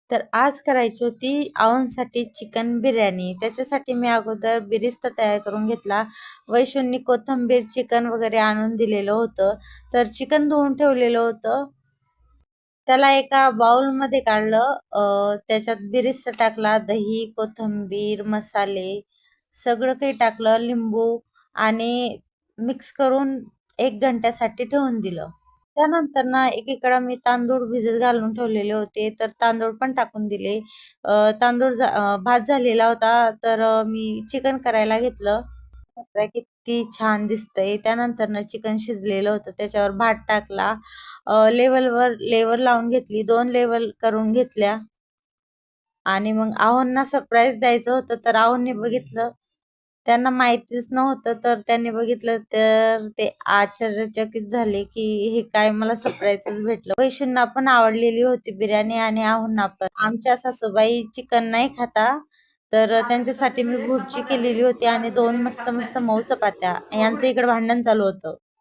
तर आज करायची होती आऊंसाठी चिकन बिर्याणी. त्याच्यासाठी मी अगोदर बिरिस्ता तयार करून घेतला. वैशूंनी कोथिंबीर, चिकन वगैरे आणून दिलेलं होतं. तर चिकन धुवून ठेवलेलं होतं. त्याला एका बाउलमध्ये काढलं. त्याच्यात बिरिस्ता टाकला, दही, कोथिंबीर, मसाले सगळं काही टाकलं, लिंबू आणि मिक्स करून 1 घंट्यासाठी ठेवून दिलं. त्यानंतर ना एकीकडं मी तांदूळ भिजत घालून ठेवलेले होते, तर तांदूळ पण टाकून दिले. भात झालेला होता, तर मी चिकन करायला घेतलं. बघा किती छान दिसतंय. त्यानंतर ना चिकन शिजलेलं होतं, त्याच्यावर भात टाकला. लेव्हल लावून घेतली, 2 लेव्हल करून घेतल्या. आणि मग आहोंना सरप्राईज द्यायचं होतं, तर आहोंनी बघितलं. त्यांना माहितीच नव्हतं, तर त्यांनी बघितलं तर ते आश्चर्यचकित झाले, की हे काय मला सरप्राईजच भेटलं. वैशूंना पण आवडलेली होती बिर्याणी आणि आहोंना पण. आमच्या सासूबाई चिकन नाही खाता, तर त्यांच्यासाठी मी भुर्जी केलेली होती आणि 2 मस्त मस्त मऊ चपात्या. यांचं इकडे भांडण चालू होतं.